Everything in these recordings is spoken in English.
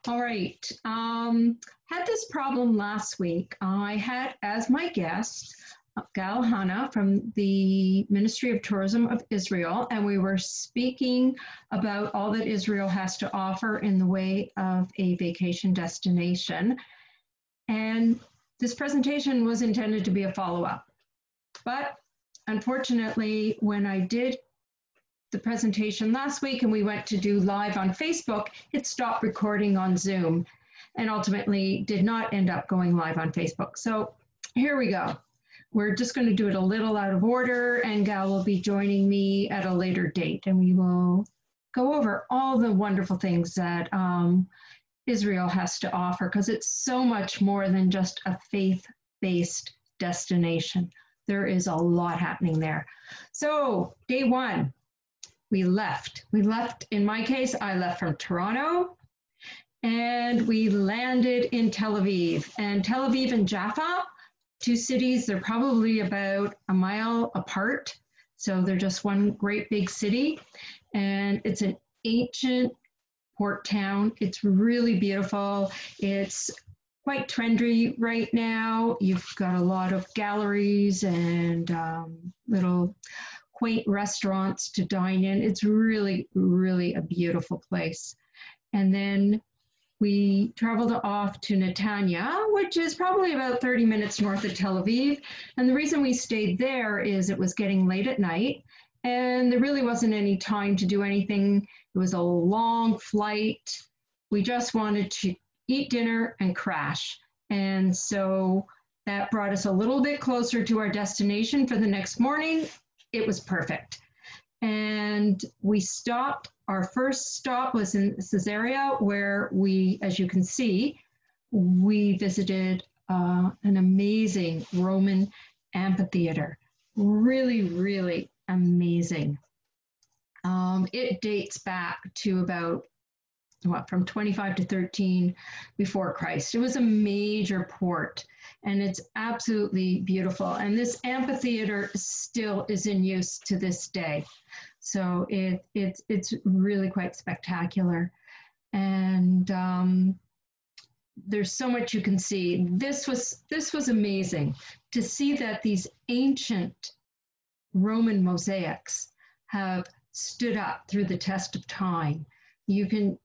All right. Had this problem last week. I had as my guest Gal Hana from the Ministry of Tourism of Israel, and we were speaking about all that Israel has to offer in the way of a vacation destination. And this presentation was intended to be a follow-up. But unfortunately, when I did the presentation last week and we went to do live on Facebook, it stopped recording on Zoom and ultimately did not end up going live on Facebook. So here we go. We're just going to do it a little out of order, and Gal will be joining me at a later date, and we will go over all the wonderful things that Israel has to offer, because it's so much more than just a faith-based destination. There is a lot happening there. So day one, we left. In my case, I left from Toronto, and we landed in Tel Aviv. And Tel Aviv and Jaffa, two cities, they're probably about a mile apart. So they're just one great big city. And it's an ancient port town. It's really beautiful. It's quite trendy right now. You've got a lot of galleries and little quaint restaurants to dine in. It's really, really a beautiful place. And then we traveled off to Netanya, which is probably about 30 minutes north of Tel Aviv. And the reason we stayed there is it was getting late at night and there really wasn't any time to do anything. It was a long flight. We just wanted to eat dinner and crash. And so that brought us a little bit closer to our destination for the next morning. It was perfect. And we stopped. Our first stop was in Caesarea, where we, as you can see, we visited an amazing Roman amphitheater. Really, really amazing. It dates back to about, from 25 to 13 before Christ. It was a major port, and it's absolutely beautiful. And this amphitheater still is in use to this day. So it's really quite spectacular. And there's so much you can see. This was amazing to see that these ancient Roman mosaics have stood up through the test of time.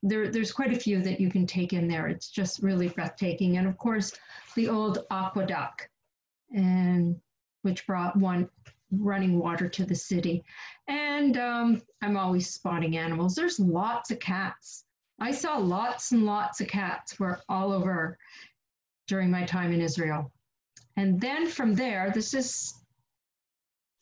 There's quite a few that you can take in there. It's just really breathtaking. And of course, the old aqueduct, and which brought running water to the city. And I'm always spotting animals. There's lots of cats. I saw lots and lots of cats were all over during my time in Israel. And then from there, this is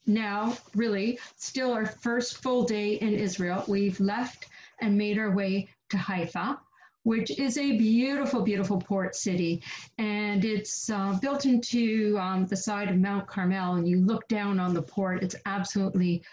now really still our first full day in Israel. We've left and made our way to Haifa, which is a beautiful, beautiful port city. And it's built into the side of Mount Carmel, and you look down on the port. It's absolutely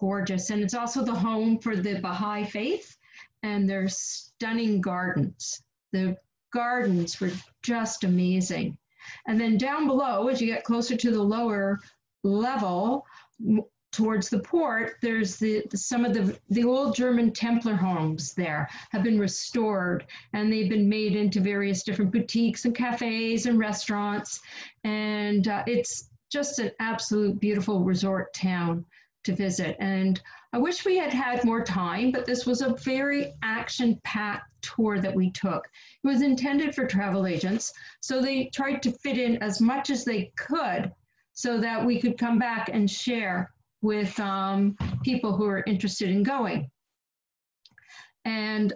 gorgeous. And it's also the home for the Baha'i faith, and there's stunning gardens. The gardens were just amazing. And then down below, as you get closer to the lower level, towards the port, there's some of the old German Templar homes there have been restored, and they've been made into various different boutiques and cafes and restaurants. And it's just an absolute beautiful resort town to visit. And I wish we had had more time, but this was a very action-packed tour that we took. It was intended for travel agents, so they tried to fit in as much as they could so that we could come back and share with people who are interested in going. And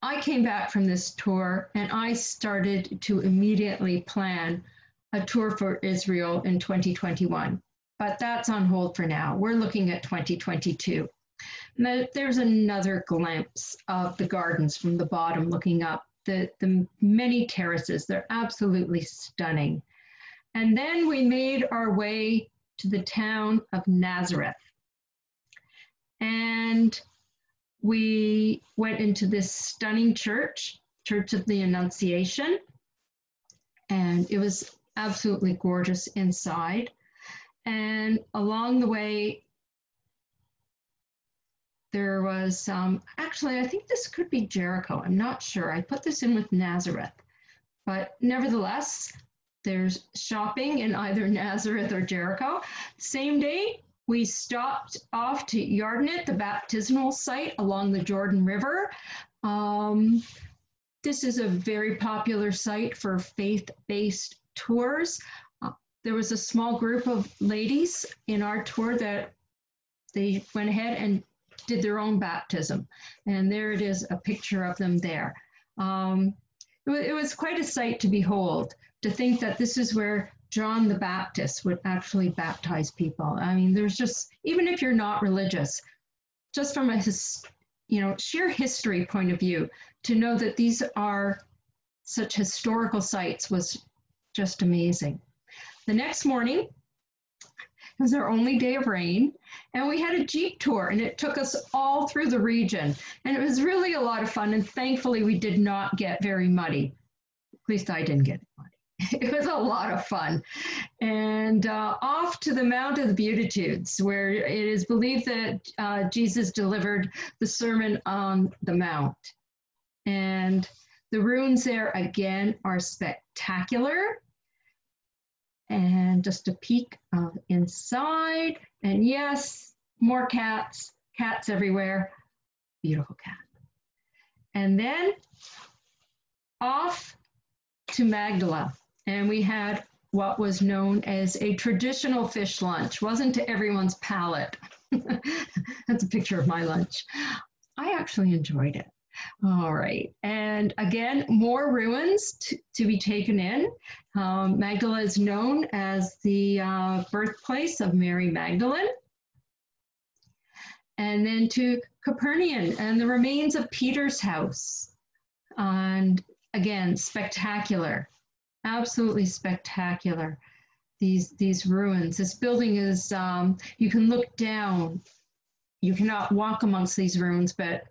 I came back from this tour and I started to immediately plan a tour for Israel in 2021, but that's on hold for now. We're looking at 2022. And there's another glimpse of the gardens from the bottom looking up, the many terraces. They're absolutely stunning. And then we made our way to the town of Nazareth. And we went into this stunning church, Church of the Annunciation. And it was absolutely gorgeous inside. And along the way, there was, actually, I think this could be Jericho. I'm not sure. I put this in with Nazareth. But nevertheless, there's shopping in either Nazareth or Jericho. Same day, we stopped off to Yardenit, the baptismal site along the Jordan River. This is a very popular site for faith-based tours. There was a small group of ladies in our tour that they went ahead and did their own baptism. And there it is, a picture of them there. It was quite a sight to behold, to think that this is where John the Baptist would actually baptize people. I mean, there's just, even if you're not religious, just from a sheer history point of view, to know that these are such historical sites was just amazing. The next morning, it was our only day of rain, and we had a Jeep tour, and it took us all through the region. And it was really a lot of fun, and thankfully we did not get very muddy. At least I didn't get muddy. It was a lot of fun. And off to the Mount of the Beatitudes, where it is believed that Jesus delivered the Sermon on the Mount. And the ruins there, again, are spectacular. And just a peek inside. And yes, more cats everywhere. Beautiful cat. And then off to Magdala. And we had what was known as a traditional fish lunch. Wasn't to everyone's palate. That's a picture of my lunch. I actually enjoyed it. All right, and again, more ruins to be taken in. Magdala is known as the birthplace of Mary Magdalene. And then to Capernaum and the remains of Peter's house. And again, spectacular, absolutely spectacular, these ruins. This building is, you can look down. You cannot walk amongst these ruins, but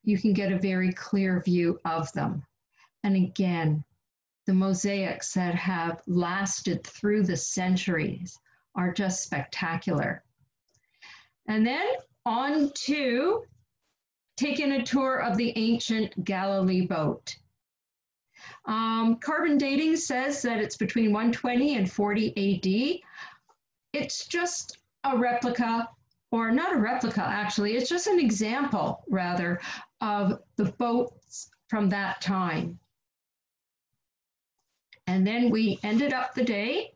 you can get a very clear view of them. And again, the mosaics that have lasted through the centuries are just spectacular. And then on to taking a tour of the ancient Galilee boat. Carbon dating says that it's between 120 and 40 AD. It's just a replica, or not a replica actually, it's just an example rather of the boats from that time. And then we ended up the day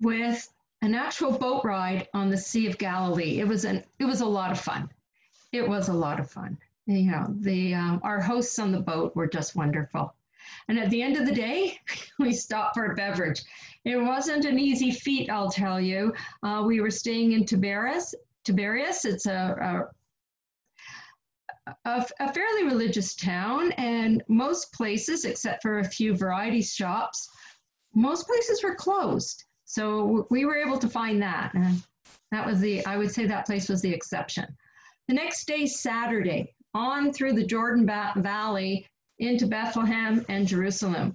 with an actual boat ride on the Sea of Galilee. It was a lot of fun. It was a lot of fun. You know, our hosts on the boat were just wonderful. And at the end of the day, we stopped for a beverage. It wasn't an easy feat, I'll tell you. We were staying in Tiberias. It's a fairly religious town, and most places, except for a few variety shops, most places were closed. So we were able to find that. And that was I would say that place was the exception. The next day, Saturday, on through the Jordan Valley into Bethlehem and Jerusalem.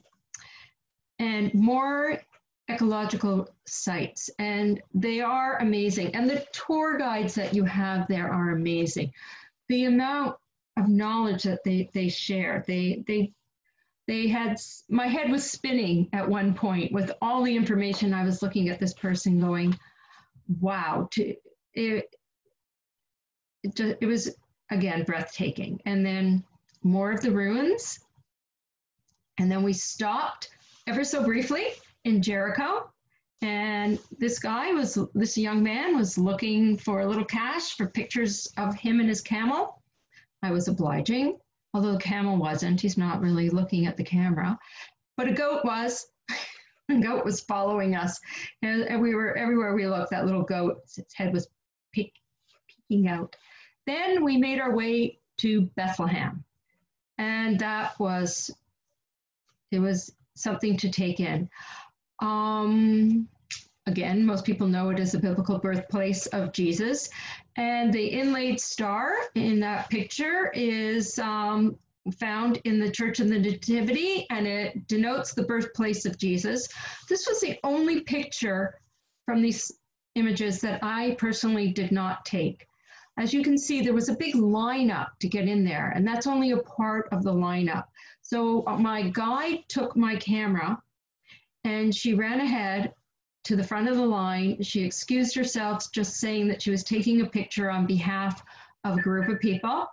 And more ecological sites, and they are amazing. And the tour guides that you have there are amazing. The amount of knowledge that they share, they had, my head was spinning at one point with all the information. I was looking at this person going, wow, it was, again, breathtaking. And then more of the ruins. And then we stopped ever so briefly in Jericho. And this young man was looking for a little cash for pictures of him and his camel. I was obliging, although the camel wasn't. He's not really looking at the camera. But a goat was. A goat was following us. And we were, everywhere we looked, that little goat, its head was peeking out. Then we made our way to Bethlehem. And it was something to take in. Again, most people know it as the biblical birthplace of Jesus. And the inlaid star in that picture is found in the Church of the Nativity, and it denotes the birthplace of Jesus. This was the only picture from these images that I personally did not take. As you can see, there was a big lineup to get in there, and that's only a part of the lineup. So my guide took my camera and she ran ahead to the front of the line. She excused herself, just saying that she was taking a picture on behalf of a group of people.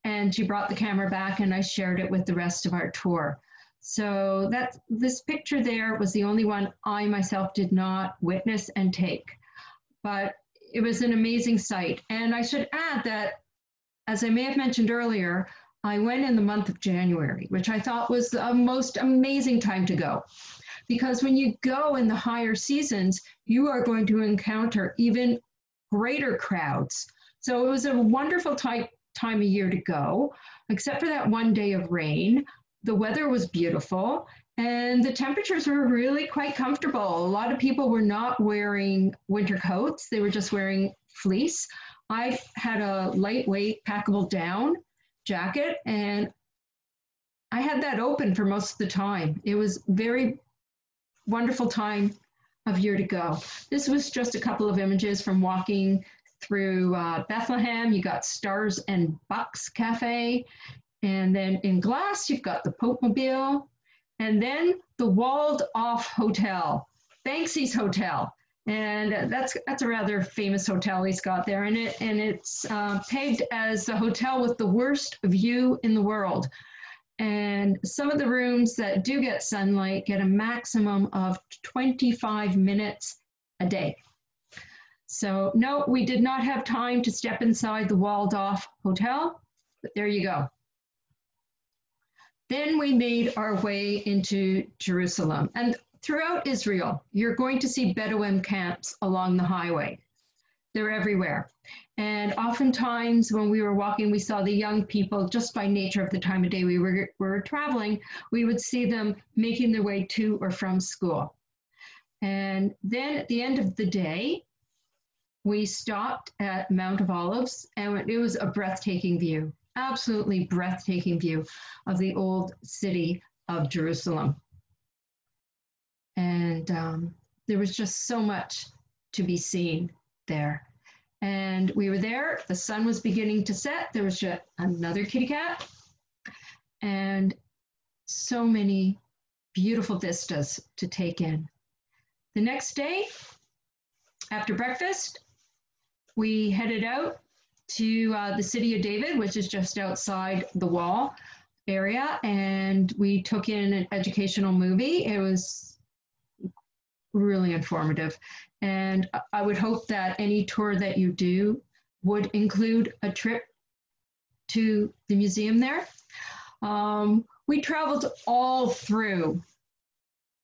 And she brought the camera back and I shared it with the rest of our tour. So this picture there was the only one I myself did not witness and take. But it was an amazing sight. And I should add that, as I may have mentioned earlier, I went in the month of January, which I thought was the most amazing time to go. Because when you go in the higher seasons, you are going to encounter even greater crowds. So it was a wonderful time of year to go, except for that one day of rain. The weather was beautiful and the temperatures were really quite comfortable. A lot of people were not wearing winter coats. They were just wearing fleece. I had a lightweight packable down jacket and I had that open for most of the time. It was very wonderful time of year to go. This was just a couple of images from walking through Bethlehem. You got Stars and Bucks Cafe. And then in Glass, you've got the Pope Mobile. And then the walled off hotel, Banksy's Hotel. And that's a rather famous hotel he's got there. And it's pegged as the hotel with the worst view in the world. And some of the rooms that do get sunlight get a maximum of 25 minutes a day. So no, we did not have time to step inside the walled off hotel, but there you go. Then we made our way into Jerusalem. And throughout Israel, you're going to see Bedouin camps along the highway. They're everywhere. And oftentimes when we were walking, we saw the young people, just by nature of the time of day we were traveling, we would see them making their way to or from school. And then at the end of the day, we stopped at Mount of Olives, and it was a breathtaking view, absolutely breathtaking view of the old city of Jerusalem. And there was just so much to be seen there. And we were there, the sun was beginning to set, there was just another kitty cat, and so many beautiful vistas to take in. The next day, after breakfast, we headed out to the city of David, which is just outside the wall area, and we took in an educational movie. It was really informative. And I would hope that any tour that you do would include a trip to the museum there. We traveled all through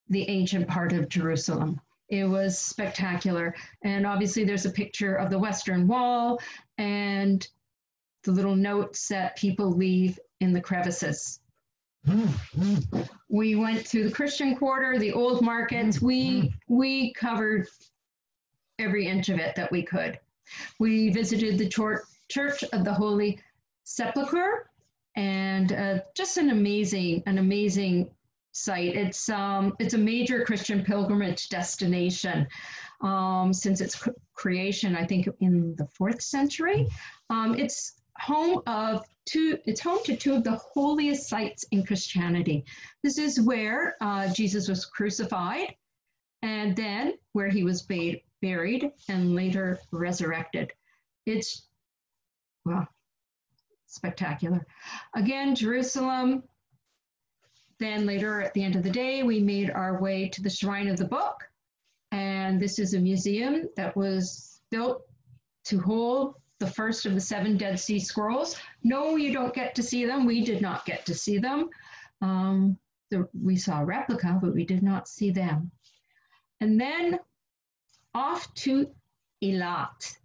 the ancient part of Jerusalem. It was spectacular. And obviously there's a picture of the Western Wall and the little notes that people leave in the crevices. We went to the Christian Quarter, the old markets. We covered every inch of it that we could. We visited the Church of the Holy Sepulchre, and just an amazing site. It's a major Christian pilgrimage destination since its creation, I think in the 4th century. It's home to two of the holiest sites in Christianity. This is where Jesus was crucified, and then where he was buried and later resurrected. It's, well, spectacular. Again, Jerusalem. Then later at the end of the day, we made our way to the Shrine of the Book. And this is a museum that was built to hold the first of the 7 Dead Sea Scrolls. No, you don't get to see them. We did not get to see them. We saw a replica, but we did not see them. And then off to Eilat.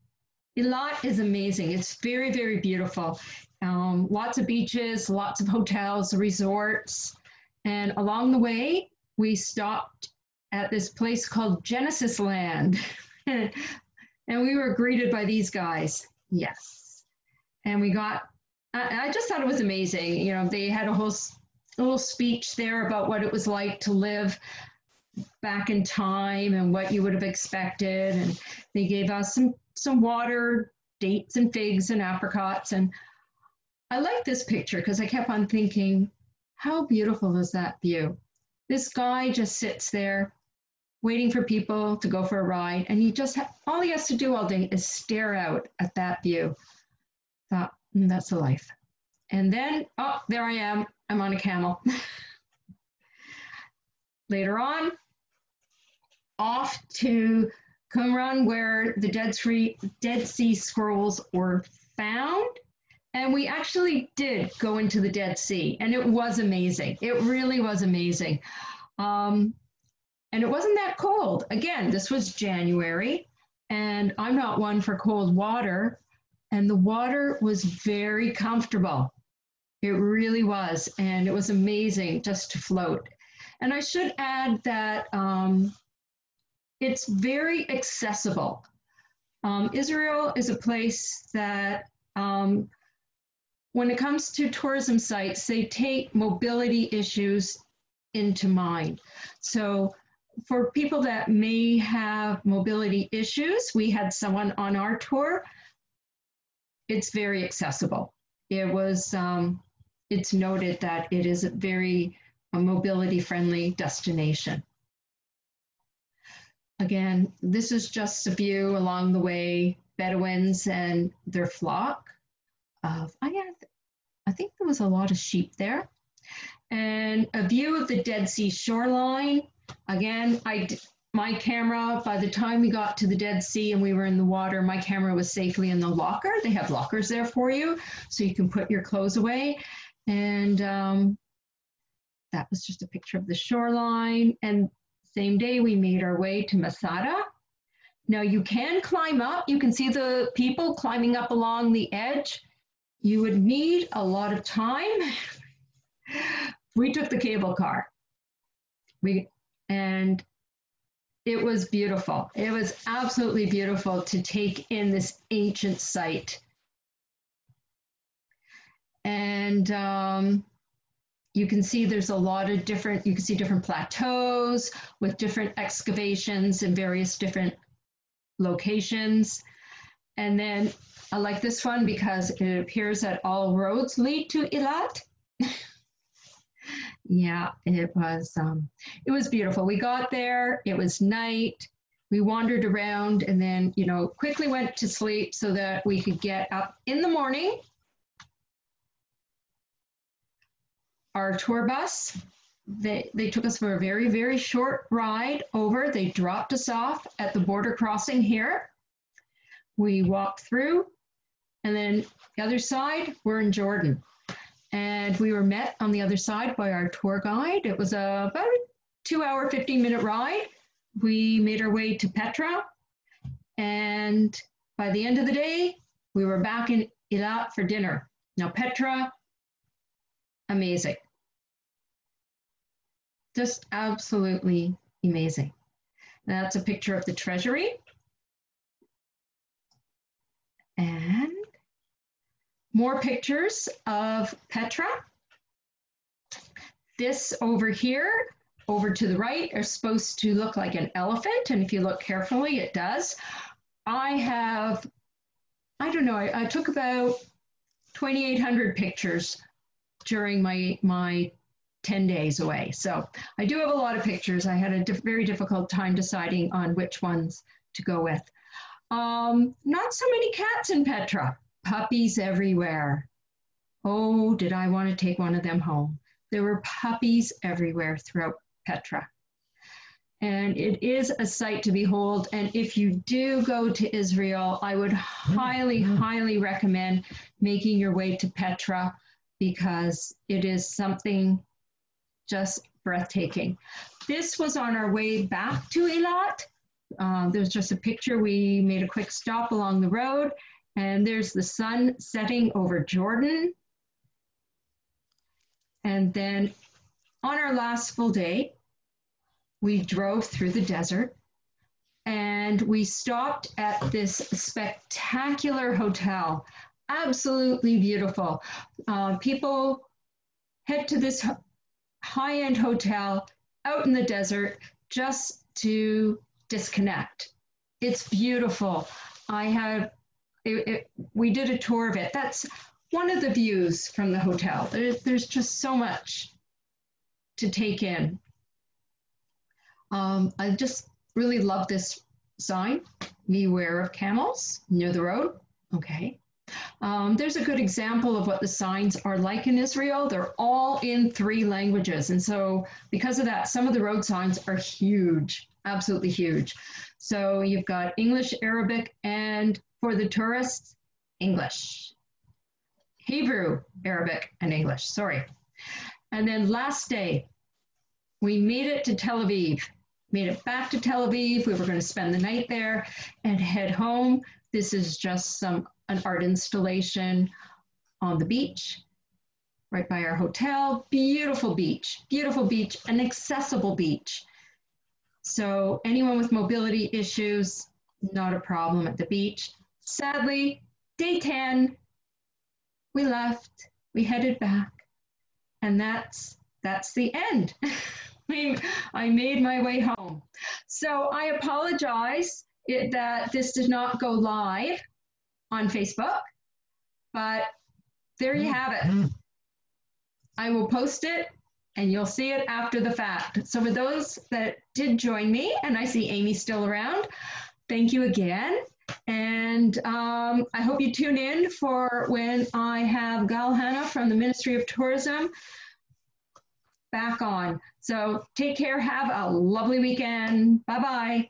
Eilat is amazing. It's very, very beautiful. Lots of beaches, lots of hotels, resorts. And along the way, we stopped at this place called Genesis Land. And we were greeted by these guys. Yes. And we got, I just thought it was amazing. You know, they had a little speech there about what it was like to live back in time and what you would have expected. And they gave us some water dates and figs and apricots. And I like this picture because I kept on thinking, how beautiful is that view? This guy just sits there waiting for people to go for a ride. And all he has to do all day is stare out at that view. Thought, that's a life. And then, oh, there I am. I'm on a camel. Later on, off to Qumran, where the Dead Sea Scrolls were found. And we actually did go into the Dead Sea, and it was amazing. It really was amazing. And it wasn't that cold. Again, this was January, and I'm not one for cold water, and the water was very comfortable. It really was, and it was amazing just to float. And I should add that it's very accessible. Israel is a place that, when it comes to tourism sites, they take mobility issues into mind. So for people that may have mobility issues, we had someone on our tour, it's very accessible. It was, it's noted that it is a mobility-friendly destination. Again, this is just a view along the way, Bedouins and their flock of, I think there was a lot of sheep there. And a view of the Dead Sea shoreline. Again, my camera, by the time we got to the Dead Sea and we were in the water, my camera was safely in the locker. They have lockers there for you, so you can put your clothes away. And that was just a picture of the shoreline. And same day, we made our way to Masada. Now you can climb up. You can see the people climbing up along the edge. You would need a lot of time. We took the cable car. And it was beautiful. It was absolutely beautiful to take in this ancient site. And you can see there's a lot of different, you can see different plateaus with different excavations in various different locations. And then I like this one because it appears that all roads lead to Eilat. Yeah, it was beautiful. We got there, it was night, we wandered around and then, quickly went to sleep so that we could get up in the morning. Our tour bus, they took us for a very, very short ride over. They dropped us off at the border crossing here. We walked through, and then the other side, we're in Jordan. And we were met on the other side by our tour guide. It was about a 2-hour, 15-minute ride. We made our way to Petra. And by the end of the day, we were back in Eilat for dinner. Now, Petra, amazing. Just absolutely amazing. That's a picture of the treasury. And more pictures of Petra. This over here, over to the right, are supposed to look like an elephant. And if you look carefully, it does. I don't know, I took about 2,800 pictures during my 10 days away. So I do have a lot of pictures. I had a very difficult time deciding on which ones to go with. Not so many cats in Petra. Puppies everywhere. Oh, did I want to take one of them home? There were puppies everywhere throughout Petra. And it is a sight to behold. And if you do go to Israel, I would highly, highly recommend making your way to Petra because it is something just breathtaking. This was on our way back to Eilat. There's just a picture. We made a quick stop along the road. And there's the sun setting over Jordan. And then on our last full day, we drove through the desert and we stopped at this spectacular hotel, absolutely beautiful. People head to this high-end hotel out in the desert just to disconnect. It's beautiful. we did a tour of it. That's one of the views from the hotel. There's just so much to take in. I just really love this sign. Beware of camels near the road. Okay. There's a good example of what the signs are like in Israel. They're all in 3 languages. And so because of that, some of the road signs are huge, absolutely huge. So you've got English, Arabic, and for the tourists, English. Hebrew, Arabic, and English, sorry. And then last day, we made it to Tel Aviv, made it back to Tel Aviv. We were going to spend the night there and head home. This is just an art installation on the beach, right by our hotel. Beautiful beach, an accessible beach. So anyone with mobility issues, not a problem at the beach. Sadly, day 10, we left, we headed back, and that's the end. I made my way home. So I apologize that this did not go live on Facebook, but there you have it. I will post it and you'll see it after the fact. So for those that did join me, and I see Amy still around, thank you again. And I hope you tune in for when I have Gal Hannah from the Ministry of Tourism back on. So take care, have a lovely weekend. Bye-bye.